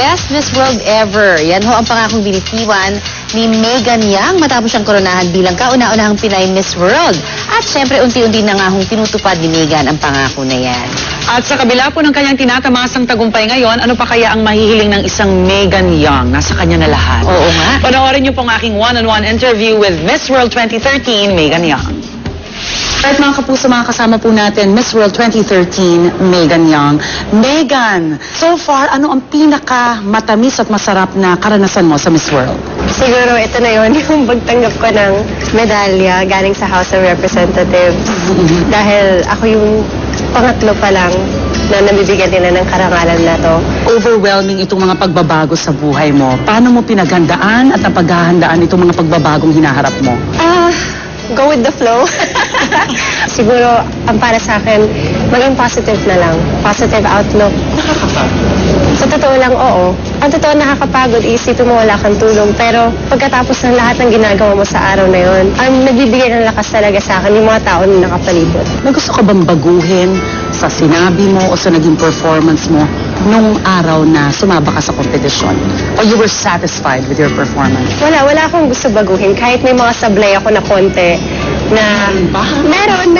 Best Miss World Ever. Yan ho ang pangakong binitiwan ni Megan Yang matapos siyang koronahan bilang kauna-unahang Pinay Miss World. At syempre, unti-unti na nga hong tinutupad ni Megan ang pangako na yan. At sa kabila po ng kanyang tinatamasang tagumpay ngayon, ano pa kaya ang mahihiling ng isang Megan Yang? Nasa kanya na lahat. Oo nga. Panoorin niyo pong aking one-on-one interview with Miss World 2013, Megan Yang. Right mga kapuso, mga kasama po natin, Miss World 2013, Megan Yang. Megan, so far, ano ang pinaka-matamis at masarap na karanasan mo sa Miss World? Siguro ito na yun, yung pagtanggap ko ng medalya galing sa House of Representatives. Dahil ako yung pangatlo pa lang na nabibigyan nila ng karangalan na to. Overwhelming itong mga pagbabago sa buhay mo. Paano mo pinaghandaan at napaghahandaan itong mga pagbabagong hinaharap mo? Go with the flow. Siguro, ang para sa akin, maging positive na lang. Positive outlook. Sa totoo lang, oo. Ang totoo nakakapagod, isipin mo wala kang tulong. Pero pagkatapos ng lahat ng ginagawa mo sa araw na yun, ang nagbibigay ng lakas talaga sa akin, yung mga tao na nakapalibot. May gusto ka bang baguhin sa sinabi mo o sa naging performance mo nung araw na sumaba ka sa kompetisyon? Or you were satisfied with your performance? Wala akong gusto baguhin. Kahit may mga sablay ako na konti na meron.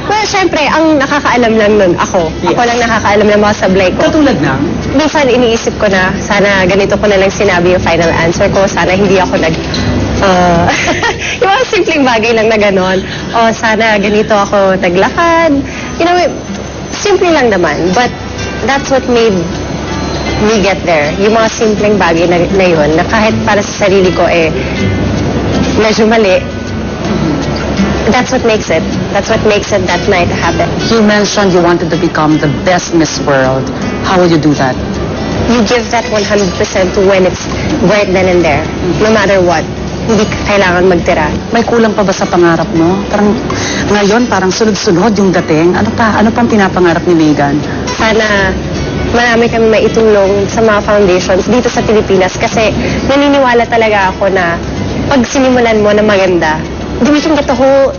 Well, syempre, ang nakakaalam lang nun ako. Yes. Ako lang nakakaalam ng mga sablay ko. Katulad ng? Minsan iniisip ko na sana ganito ko na lang sinabi yung final answer ko. Sana hindi ako yung mga simpleng bagay lang na ganon. O sana ganito ako naglakad. You know, simple lang naman. But that's what made me get there. Yung mga simpleng bagay na yun, na kahit para sa sarili ko medyo mali. That's what makes it. That's what makes it that night happen. You mentioned you wanted to become the best Miss World. How will you do that? You give that 100% when it's right then and there. No matter what. Hindi ka kailangan magtira. May kulang pa ba sa pangarap mo? Parang ngayon, parang sunod-sunod yung dating. Ano pang pinapangarap ni Megan? Sana marami kami maitulong sa mga foundations dito sa Pilipinas kasi naniniwala talaga ako na pag sinimulan mo na maganda, we can get the whole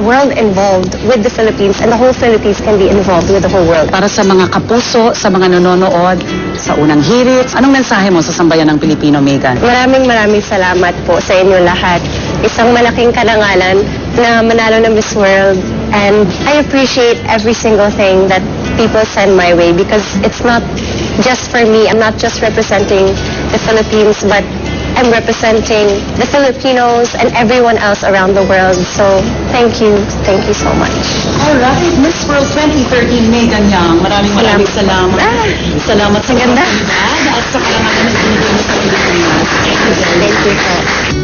world involved with the Philippines and the whole Philippines can be involved with the whole world. Para sa mga kapuso, sa mga nanonood, sa unang hirit, anong mensahe mo sa sambayan ng Pilipino, Megan? Maraming salamat po sa inyo lahat. Isang malaking karangalan na manalo ng Miss World and I appreciate every single thing that people send my way because it's not just for me. I'm not just representing the Philippines but I'm representing the Filipinos and everyone else around the world. So, thank you so much. Alright, Miss World 2013, Megan Yang. Maraming salamat. Salamat sa ganda. At sa karangalan na binigay mo sa Pilipinas. Thank you po.